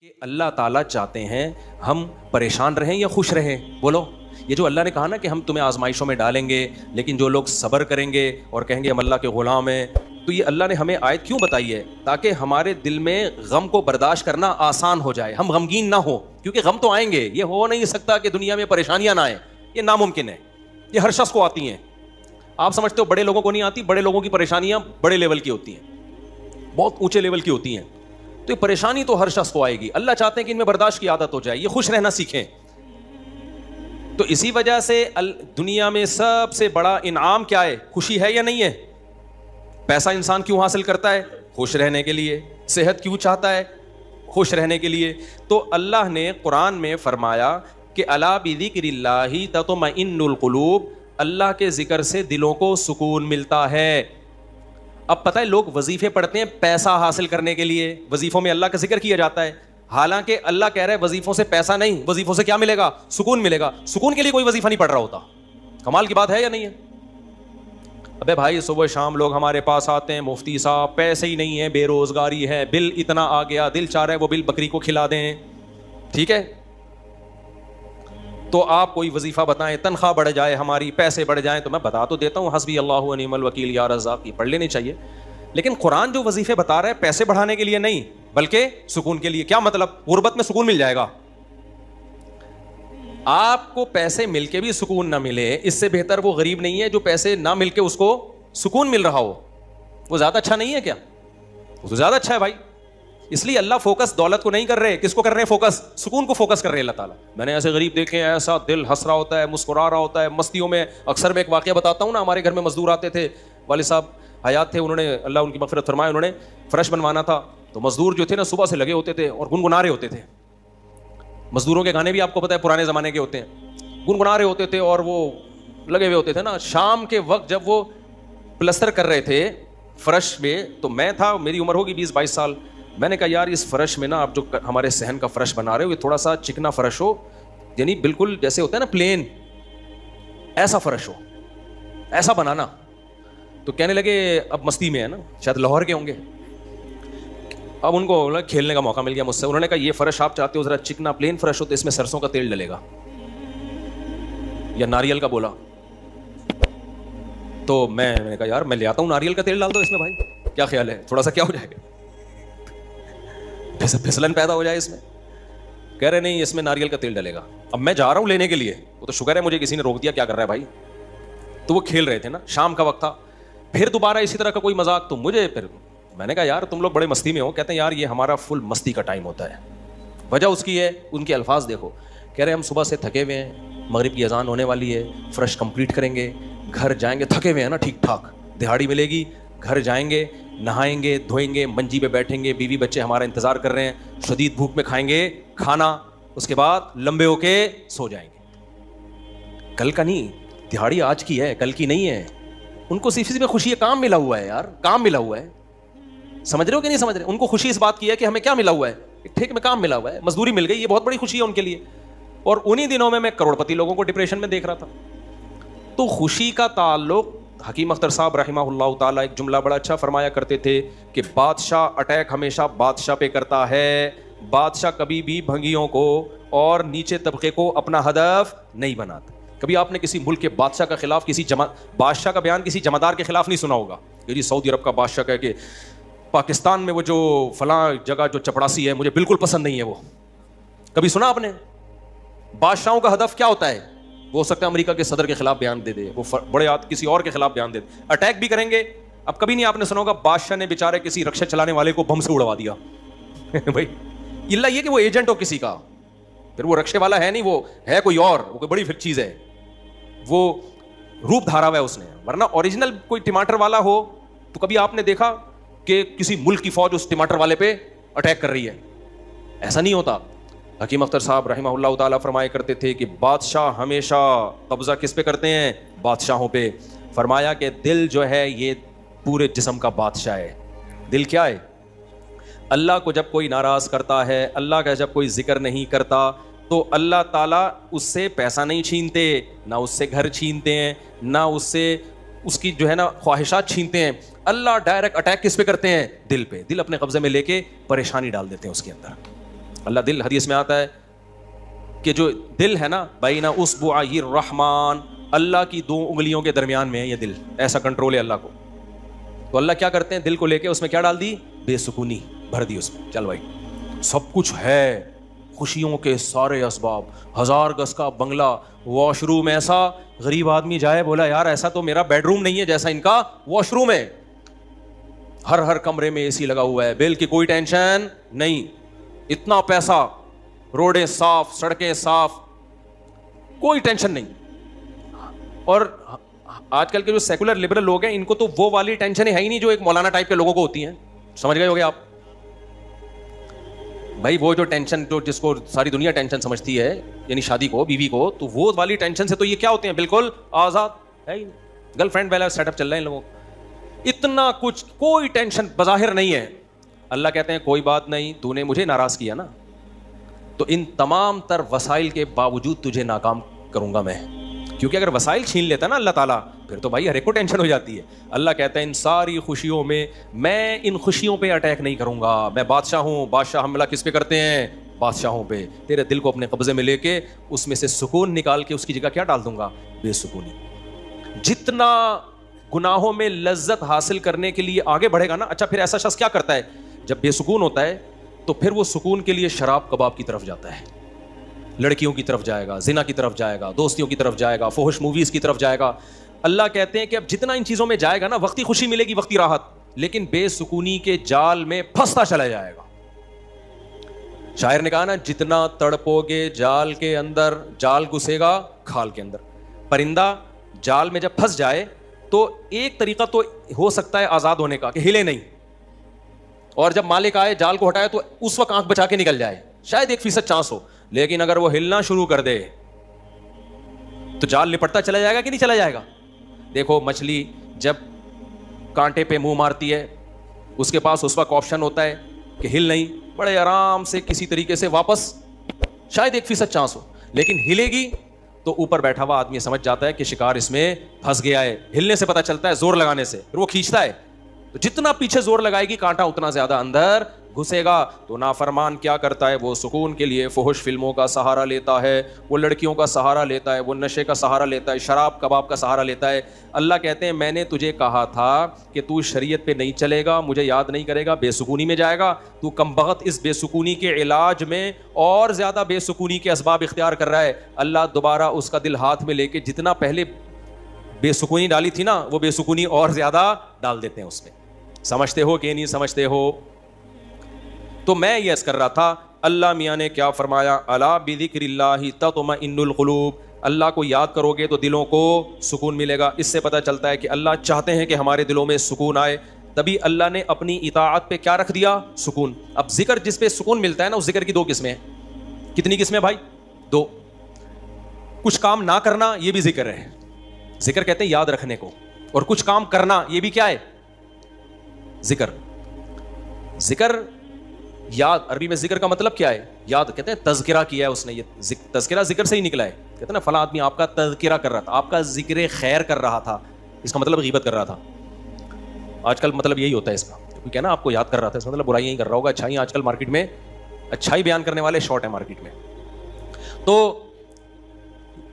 کہ اللہ تعالیٰ چاہتے ہیں ہم پریشان رہیں یا خوش رہیں. بولو, یہ جو اللہ نے کہا نا کہ ہم تمہیں آزمائشوں میں ڈالیں گے لیکن جو لوگ صبر کریں گے اور کہیں گے ہم اللہ کے غلام ہیں, تو یہ اللہ نے ہمیں آیت کیوں بتائی ہے؟ تاکہ ہمارے دل میں غم کو برداشت کرنا آسان ہو جائے, ہم غمگین نہ ہوں, کیونکہ غم تو آئیں گے. یہ ہو نہیں سکتا کہ دنیا میں پریشانیاں نہ آئیں, یہ ناممکن ہے. یہ ہر شخص کو آتی ہیں. آپ سمجھتے ہو بڑے لوگوں کو نہیں آتی؟ بڑے لوگوں کی پریشانیاں بڑے لیول کی ہوتی ہیں, بہت اونچے لیول کی ہوتی ہیں. تو یہ پریشانی تو ہر شخص کو آئے گی. اللہ چاہتے ہیں کہ ان میں برداشت کی عادت ہو جائے, یہ خوش رہنا سیکھیں. تو اسی وجہ سے دنیا میں سب سے بڑا انعام کیا ہے؟ خوشی ہے یا نہیں ہے؟ پیسہ انسان کیوں حاصل کرتا ہے؟ خوش رہنے کے لیے. صحت کیوں چاہتا ہے؟ خوش رہنے کے لیے. تو اللہ نے قرآن میں فرمایا کہ الا بذکر اللہ تطمئن القلوب, اللہ کے ذکر سے دلوں کو سکون ملتا ہے. اب پتہ ہے لوگ وظیفے پڑھتے ہیں پیسہ حاصل کرنے کے لیے, وظیفوں میں اللہ کا ذکر کیا جاتا ہے, حالانکہ اللہ کہہ رہا ہے وظیفوں سے پیسہ نہیں, وظیفوں سے کیا ملے گا؟ سکون ملے گا. سکون کے لیے کوئی وظیفہ نہیں پڑھ رہا ہوتا. کمال کی بات ہے یا نہیں ہے؟ ابے بھائی صبح شام لوگ ہمارے پاس آتے ہیں, مفتی صاحب پیسے ہی نہیں ہیں, بے روزگاری ہے, بل اتنا آ گیا, دل چاہ رہا ہے وہ بل بکری کو کھلا دیں. ٹھیک ہے, تو آپ کوئی وظیفہ بتائیں, تنخواہ بڑھ جائے ہماری, پیسے بڑھ جائیں, تو میں بتا تو دیتا ہوں حسبی اللہ و نعم الوکیل یا رزاق, یہ پڑھ لینے چاہیے. لیکن قرآن جو وظیفے بتا رہا ہے پیسے بڑھانے کے لیے نہیں بلکہ سکون کے لیے. کیا مطلب؟ غربت میں سکون مل جائے گا. آپ کو پیسے مل کے بھی سکون نہ ملے, اس سے بہتر وہ غریب نہیں ہے جو پیسے نہ مل کے اس کو سکون مل رہا ہو. وہ زیادہ اچھا نہیں ہے کیا؟ وہ تو زیادہ اچھا ہے بھائی. اس لیے اللہ فوکس دولت کو نہیں کر رہے, کس کو کر رہے ہیں فوکس؟ سکون کو فوکس کر رہے ہیں اللہ تعالیٰ. میں نے ایسے غریب دیکھے ہیں, ایسا دل ہنس رہا ہوتا ہے, مسکرا رہا ہوتا ہے مستیوں میں. اکثر میں ایک واقعہ بتاتا ہوں نا, ہمارے گھر میں مزدور آتے تھے, والد صاحب حیات تھے, انہوں نے اللہ ان کی مغفرت فرمائے, انہوں نے فرش بنوانا تھا. تو مزدور جو تھے نا صبح سے لگے ہوتے تھے اور گنگنا رہے ہوتے تھے. مزدوروں کے گانے بھی آپ کو پتہ ہے پرانے زمانے کے ہوتے ہیں, گنگنا رہے ہوتے تھے اور وہ لگے ہوئے ہوتے تھے نا. شام کے وقت جب وہ پلستر کر رہے تھے فرش میں, تو میں تھا, میری عمر ہوگی 20-22 سال. میں نے کہا یار اس فرش میں نا آپ جو ہمارے صحن کا فرش بنا رہے ہو یہ تھوڑا سا چکنا فرش ہو, یعنی بالکل جیسے ہوتا ہے نا پلین, ایسا فرش ہو, ایسا بنانا. تو کہنے لگے, اب مستی میں ہے نا, شاید لاہور کے ہوں گے, اب ان کو کھیلنے کا موقع مل گیا مجھ سے. انہوں نے کہا یہ فرش آپ چاہتے ہو ذرا چکنا پلین فرش ہو تو اس میں سرسوں کا تیل ڈلے گا یا ناریل کا. بولا تو میں نے کہا یار میں لے آتا ہوں ناریل کا تیل ڈال دو اس میں بھائی, کیا خیال ہے؟ تھوڑا سا کیا ہو جائے گا, پھسلن پیدا ہو جائے اس میں. کہہ رہے نہیں اس میں ناریل کا تیل ڈلے گا. اب میں جا رہا ہوں لینے کے لیے, وہ تو شکر ہے مجھے کسی نے روک دیا, کیا کر رہا ہے بھائی. تو وہ کھیل رہے تھے نا, شام کا وقت تھا. پھر دوبارہ اسی طرح کا کوئی مذاق, تو مجھے پھر میں نے کہا یار تم لوگ بڑے مستی میں ہو. کہتے ہیں یار یہ ہمارا فل مستی کا ٹائم ہوتا ہے. وجہ اس کی ہے, ان کے الفاظ دیکھو, کہہ رہے ہم صبح سے تھکے ہوئے ہیں, مغرب کی اذان ہونے والی ہے, فرش کمپلیٹ کریں گے, گھر جائیں گے, تھکے ہوئے ہیں نا ٹھیک ٹھاک, دہاڑی ملے گی, گھر جائیں گے, نہائیں گے, دھوئیں گے, منجی پہ بیٹھیں گے, بیوی بچے ہمارا انتظار کر رہے ہیں, شدید بھوک میں کھائیں گے کھانا, اس کے بعد لمبے ہو کے سو جائیں گے. کل کا نہیں, دہاڑی آج کی ہے, کل کی نہیں ہے. ان کو صرف میں خوشی ہے, کام ملا ہوا ہے یار, کام ملا ہوا ہے. سمجھ رہے ہو کہ نہیں سمجھ رہے؟ ان کو خوشی اس بات کی ہے کہ ہمیں کیا ملا ہوا ہے, ٹھیک میں کام ملا ہوا ہے, مزدوری مل گئی, یہ بہت بڑی خوشی ہے ان کے لیے. اور انہی دنوں میں کروڑپتی لوگوں کو ڈپریشن میں دیکھ رہا تھا. تو خوشی کا تعلق, حکیم اختر صاحب رحمہ اللہ تعالیٰ ایک جملہ بڑا اچھا فرمایا کرتے تھے کہ بادشاہ اٹیک ہمیشہ بادشاہ پہ کرتا ہے, بادشاہ کبھی بھی بھنگیوں کو اور نیچے طبقے کو اپنا ہدف نہیں بناتا. کبھی آپ نے کسی ملک کے بادشاہ کا خلاف کسی بادشاہ کا بیان کسی جمعدار کے خلاف نہیں سنا ہوگا کہ جی سعودی عرب کا بادشاہ کہے کہ پاکستان میں وہ جو فلاں جگہ جو چپڑاسی ہے مجھے بالکل پسند نہیں ہے. وہ کبھی سنا آپ نے؟ بادشاہوں کا ہدف کیا ہوتا ہے؟ وہ ہو سکتا ہے امریکہ کے صدر کے خلاف بیان دے دے, وہ بڑے کسی اور کے خلاف بیان دے دے, اٹیک بھی کریں گے. اب کبھی نہیں آپ نے سنا ہوگا بادشاہ نے بیچارے کسی رکشا چلانے والے کو بم سے اڑوا دیا بھائی, اللہ یہ کہ وہ ایجنٹ ہو کسی کا, پھر وہ رکشے والا ہے نہیں, وہ ہے کوئی اور, وہ کوئی بڑی چیز ہے, وہ روپ دھارا ہوا ہے اس نے. ورنہ اوریجنل کوئی ٹماٹر والا ہو تو کبھی آپ نے دیکھا کہ کسی ملک کی فوج اس ٹماٹر والے پہ اٹیک کر رہی ہے؟ ایسا نہیں ہوتا. حکیم اختر صاحب رحمہ اللہ تعالیٰ فرمایا کرتے تھے کہ بادشاہ ہمیشہ قبضہ کس پہ کرتے ہیں؟ بادشاہوں پہ. فرمایا کہ دل جو ہے یہ پورے جسم کا بادشاہ ہے. دل کیا ہے؟ اللہ کو جب کوئی ناراض کرتا ہے, اللہ کا جب کوئی ذکر نہیں کرتا, تو اللہ تعالیٰ اس سے پیسہ نہیں چھینتے, نہ اس سے گھر چھینتے ہیں, نہ اس سے اس کی جو ہے نا خواہشات چھینتے ہیں. اللہ ڈائریکٹ اٹیک کس پہ کرتے ہیں؟ دل پہ. دل اپنے قبضے میں لے کے پریشانی ڈال دیتے ہیں اس کے اندر. اللہ دل، حدیث میں آتا ہے کہ جو دل ہے نا بین اصبعی الرحمن، اللہ کی 2 انگلیوں کے درمیان میں ہے یہ دل، ایسا کنٹرول ہے اللہ کو. تو اللہ کیا کرتے ہیں، دل کو لے کے اس میں کیا ڈال دی، بے سکونی بھر دی اس میں. چل بھائی سب کچھ ہے، خوشیوں کے سارے اسباب، 1000 گز کا بنگلہ، واش روم ایسا، غریب آدمی جائے بولا یار ایسا تو میرا بیڈ روم نہیں ہے جیسا ان کا واش روم ہے. ہر کمرے میں اے سی لگا ہوا ہے، بل کی کوئی ٹینشن نہیں، اتنا پیسہ، روڈیں صاف، سڑکیں صاف، کوئی ٹینشن نہیں. اور آج کل کے جو سیکولر لبرل لوگ ہیں ان کو تو وہ والی ٹینشن ہے ہی نہیں جو ایک مولانا ٹائپ کے لوگوں کو ہوتی ہیں. سمجھ گئے ہوگے آپ بھائی، وہ جو ٹینشن جو جس کو ساری دنیا ٹینشن سمجھتی ہے، یعنی شادی کو، بیوی کو، تو وہ والی ٹینشن سے تو یہ کیا ہوتے ہیں، بالکل آزاد ہے ہی نہیں. گرل فرینڈ والا سیٹ اپ چل رہے ہیں ان لوگوں کو، اتنا کچھ، کوئی ٹینشن بظاہر نہیں ہے. اللہ کہتے ہیں کوئی بات نہیں، تو نے مجھے ناراض کیا نا، تو ان تمام تر وسائل کے باوجود تجھے ناکام کروں گا میں. کیونکہ اگر وسائل چھین لیتا نا اللہ تعالیٰ پھر تو بھائی ہر ایک کو ٹینشن ہو جاتی ہے. اللہ کہتا ہے ان ساری خوشیوں میں ان خوشیوں پہ اٹیک نہیں کروں گا. میں بادشاہ ہوں، بادشاہ حملہ کس پہ کرتے ہیں، بادشاہوں پہ. تیرے دل کو اپنے قبضے میں لے کے اس میں سے سکون نکال کے اس کی جگہ کیا ڈال دوں گا، بے سکونی. جتنا گناہوں میں لذت حاصل کرنے کے لیے آگے بڑھے گا نا، اچھا پھر ایسا شخص کیا کرتا ہے جب بے سکون ہوتا ہے تو پھر وہ سکون کے لیے شراب کباب کی طرف جاتا ہے، لڑکیوں کی طرف جائے گا، زنا کی طرف جائے گا، دوستیوں کی طرف جائے گا، فحش موویز کی طرف جائے گا. اللہ کہتے ہیں کہ اب جتنا ان چیزوں میں جائے گا نا، وقتی خوشی ملے گی، وقتی راحت، لیکن بے سکونی کے جال میں پھنستا چلا جائے گا. شاعر نے کہا نا جتنا تڑپو گے جال کے اندر، جال گھسے گا کھال کے اندر. پرندہ جال میں جب پھنس جائے تو ایک طریقہ تو ہو سکتا ہے آزاد ہونے کا کہ ہلے نہیں، اور جب مالک آئے جال کو ہٹائے تو اس وقت آنکھ بچا کے نکل جائے، شاید 1% چانس ہو. لیکن اگر وہ ہلنا شروع کر دے تو جال لپٹتا چلا جائے گا کہ نہیں چلا جائے گا. دیکھو مچھلی جب کانٹے پہ منہ مارتی ہے اس کے پاس اس وقت آپشن ہوتا ہے کہ ہل نہیں، بڑے آرام سے کسی طریقے سے واپس، شاید 1% چانس ہو، لیکن ہلے گی تو اوپر بیٹھا ہوا آدمی سمجھ جاتا ہے کہ شکار اس میں پھنس گیا ہے. ہلنے سے پتہ چلتا ہے، زور لگانے سے، پھر وہ کھینچتا ہے. تو جتنا پیچھے زور لگائے گی کانٹا اتنا زیادہ اندر گھسے گا. تو نافرمان کیا کرتا ہے، وہ سکون کے لیے فحش فلموں کا سہارا لیتا ہے، وہ لڑکیوں کا سہارا لیتا ہے، وہ نشے کا سہارا لیتا ہے، شراب کباب کا سہارا لیتا ہے. اللہ کہتے ہیں میں نے تجھے کہا تھا کہ تو شریعت پہ نہیں چلے گا، مجھے یاد نہیں کرے گا، بے سکونی میں جائے گا. تو کمبخت اس بے سکونی کے علاج میں اور زیادہ بے سکونی کے اسباب اختیار کر رہا ہے. اللہ دوبارہ اس کا دل ہاتھ میں لے کے جتنا پہلے بے سکونی ڈالی تھی نا، وہ بے سکونی اور زیادہ ڈال دیتے ہیں اس میں. سمجھتے ہو کہ نہیں سمجھتے ہو؟ تو میں یہ عرض کر رہا تھا، اللہ میاں نے کیا فرمایا، الا بذکر اللہ تطمئن القلوب. اللہ کو یاد کرو گے تو دلوں کو سکون ملے گا. اس سے پتہ چلتا ہے کہ اللہ چاہتے ہیں کہ ہمارے دلوں میں سکون آئے، تبھی اللہ نے اپنی اطاعت پہ کیا رکھ دیا، سکون. اب ذکر جس پہ سکون ملتا ہے نا، اس ذکر کی 2 قسمیں ہیں. کتنی قسمیں بھائی؟ 2. کچھ کام نہ کرنا یہ بھی ذکر ہے، ذکر کہتے ہیں یاد رکھنے کو، اور کچھ کام کرنا یہ بھی کیا ہے، ذکر. ذکر یاد، عربی میں ذکر کا مطلب کیا ہے، یاد. کہتے ہیں تذکرہ کیا ہے اس نے، یہ تذکرہ ذکر سے ہی نکلا ہے. کہتے ہیں نا فلاں آدمی آپ کا تذکرہ کر رہا تھا، آپ کا ذکر خیر کر رہا تھا، اس کا مطلب غیبت کر رہا تھا. آج کل مطلب یہی ہوتا ہے اس کا، کیا نا آپ کو یاد کر رہا تھا، اس کا مطلب برائیاں ہی کر رہا ہوگا. اچھائی آج کل مارکیٹ میں، اچھائی بیان کرنے والے شارٹ ہیں مارکیٹ میں. تو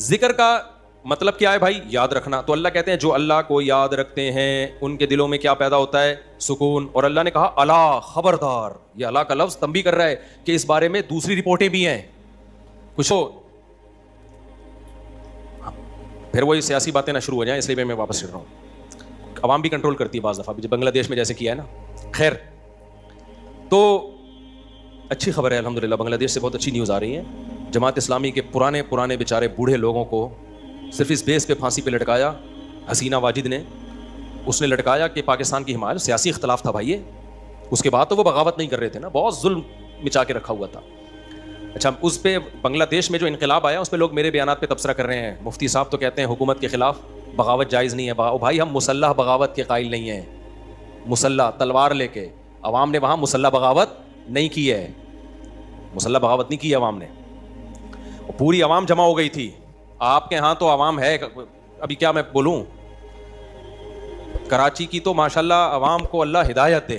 ذکر کا مطلب کیا ہے بھائی، یاد رکھنا. تو اللہ کہتے ہیں جو اللہ کو یاد رکھتے ہیں ان کے دلوں میں کیا پیدا ہوتا ہے، سکون. اور اللہ نے کہا الا، خبردار. یہ اللہ کا لفظ تنبیہ کر رہا ہے کہ اس بارے میں دوسری رپورٹیں بھی ہیں کچھ ہو. پھر وہی سیاسی باتیں نہ شروع ہو جائیں، اس لیے میں واپس چل رہا ہوں. عوام بھی کنٹرول کرتی ہے بعض دفعہ، بنگلہ دیش میں جیسے کیا ہے نا. خیر، تو اچھی خبر ہے الحمدللہ، بنگلہ دیش سے بہت اچھی نیوز آ رہی ہے. جماعت اسلامی کے پرانے بیچارے بوڑھے لوگوں کو صرف اس بیس پہ پھانسی پہ لٹکایا. حسینہ واجد نے، اس نے لٹکایا کہ پاکستان کی حمایت، سیاسی اختلاف تھا بھائی. اس کے بعد تو وہ بغاوت نہیں کر رہے تھے نا، بہت ظلم مچا کے رکھا ہوا تھا. اچھا، اس پہ بنگلہ دیش میں جو انقلاب آیا اس پہ لوگ میرے بیانات پہ تبصرہ کر رہے ہیں. مفتی صاحب تو کہتے ہیں حکومت کے خلاف بغاوت جائز نہیں ہے. بھائی ہم مسلح بغاوت کے قائل نہیں ہیں. مسلح تلوار لے کے، عوام نے وہاں مسلح بغاوت نہیں کی ہے، مسلح بغاوت نہیں کی ہے عوام نے. پوری عوام جمع ہو گئی تھی. آپ کے ہاں تو عوام ہے، ابھی کیا میں بولوں، کراچی کی تو ماشاءاللہ عوام کو اللہ ہدایت دے،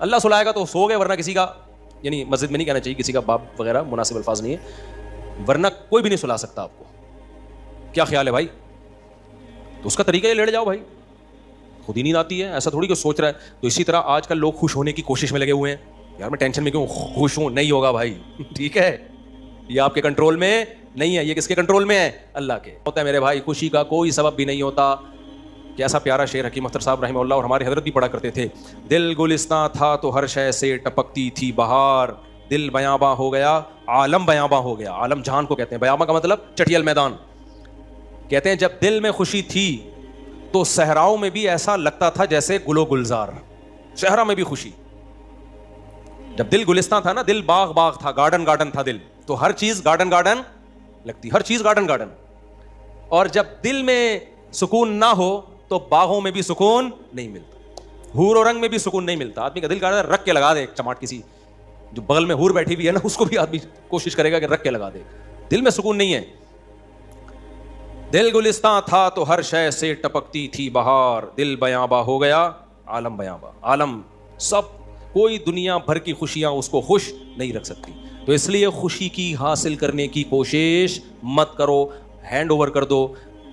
اللہ سلائے گا تو سو گئے, ورنہ کسی کا, یعنی مسجد میں نہیں کہنا چاہیے, کسی کا باپ وغیرہ مناسب الفاظ نہیں ہے, ورنہ کوئی بھی نہیں سلا سکتا آپ کو. کیا خیال ہے بھائی؟ تو اس کا طریقہ یہ لیٹ جاؤ بھائی, خود ہی نیند آتی ہے, ایسا تھوڑی کہ سوچ رہا ہے. تو اسی طرح آج کل لوگ خوش ہونے کی کوشش میں لگے ہوئے ہیں, یار میں ٹینشن میں کیوں خوش ہوں, نہیں ہوگا بھائی, ٹھیک ہے, یہ آپ کے کنٹرول میں نہیں ہے, یہ کس کے کنٹرول میں ہے؟ اللہ کے. ہوتا ہے میرے بھائی, خوشی کا کوئی سبب بھی نہیں ہوتا. کیسا پیارا شعر حکیم اختر صاحب رحمہ اللہ اور ہمارے حضرت بھی پڑھا کرتے تھے, دل گلستاں تھا تو ہر شے سے ٹپکتی تھی بہار, دل بیاباں ہو گیا عالم بیاباں ہو گیا. عالم جہان کو کہتے ہیں, بیاباں کا مطلب چٹیل میدان. کہتے ہیں جب دل میں خوشی تھی تو صحراؤں میں بھی ایسا لگتا تھا جیسے گل و گلزار. صحرا میں بھی خوشی, جب دل گلستان تھا نا, دل باغ باغ تھا, گارڈن گارڈن تھا دل, تو ہر چیز گارڈن گارڈن لگتی, ہر چیز گارڈن گارڈن. اور جب دل میں سکون نہ ہو تو باغوں میں بھی سکون نہیں ملتا, حور و رنگ میں بھی سکون نہیں ملتا. آدمی کا دل کرتا ہے رکھ کے لگا دے ایک چماٹ, کسی جو بغل میں حور بیٹھی ہوئی ہے نا اس کو بھی آدمی کوشش کرے گا کہ رکھ کے لگا دے. دل میں سکون نہیں ہے. دل گلستان تھا تو ہر شے سے ٹپکتی تھی بہار, دل بیاباں ہو گیا عالم بیاباں. عالم سب, کوئی دنیا بھر کی خوشیاں اس کو خوش نہیں رکھ سکتی. تو اس لیے خوشی کی حاصل کرنے کی کوشش مت کرو, ہینڈ اوور کر دو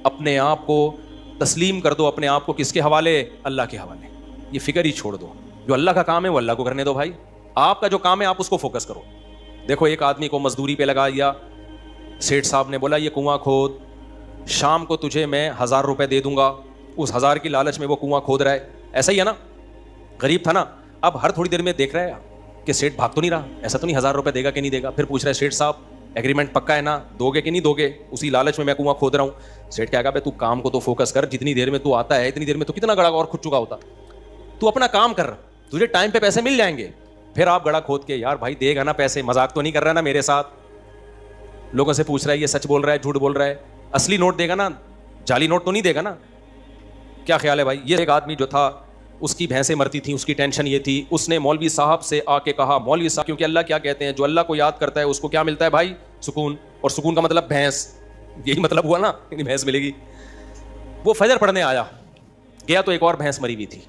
اپنے آپ کو, تسلیم کر دو اپنے آپ کو. کس کے حوالے؟ اللہ کے حوالے. یہ فکر ہی چھوڑ دو, جو اللہ کا کام ہے وہ اللہ کو کرنے دو بھائی. آپ کا جو کام ہے آپ اس کو فوکس کرو. دیکھو ایک آدمی کو مزدوری پہ لگا دیا, سیٹھ صاحب نے بولا یہ کنواں کھود, شام کو تجھے میں 1000 روپے دے دوں گا. اس 1000 کی لالچ میں وہ کنواں کھود رہا ہے. ایسا ہی ہے نا, غریب تھا نا, اب ہر تھوڑی دیر میں دیکھ رہا ہے کہ سیٹھ بھاگ تو نہیں رہا, ایسا تو نہیں 1000 روپے دے گا کہ نہیں دے گا. پھر پوچھ رہا ہے سیٹھ صاحب ایگریمنٹ پکا ہے نا, دو گے کہ نہیں دو گے؟ اسی لالچ میں کنواں کھود رہا ہوں. سیٹھ کہا بھائی تو کام کو تو فوکس کر, جتنی دیر میں تو آتا ہے اتنی دیر میں تو کتنا گڑا اور کھود چکا ہوتا. تو اپنا کام کر, تجھے ٹائم پہ پیسے مل جائیں گے. پھر آپ گڑا کھود کے, یار بھائی دے گا نا پیسے, مذاق تو نہیں کر رہا نا میرے ساتھ. لوگوں سے پوچھ رہا ہے یہ سچ بول رہا ہے جھوٹ بول رہا ہے, اصلی نوٹ دے گا نا, جعلی نوٹ تو نہیں دے گا نا. کیا خیال ہے بھائی؟ یہ ایک آدمی جو تھا اس کی بھینسیں مرتی تھیں, اس کی ٹینشن یہ تھی, اس نے مولوی صاحب سے آ کے کہا, مولوی صاحب کیونکہ اللہ کیا کہتے ہیں, جو اللہ کو یاد کرتا ہے اس کو کیا ملتا ہے بھائی؟ سکون. اور سکون کا مطلب بھینس, یہی مطلب ہوا نا, بھینس ملے گی. وہ فجر پڑھنے آیا, گیا تو ایک اور بھینس مری ہوئی تھی.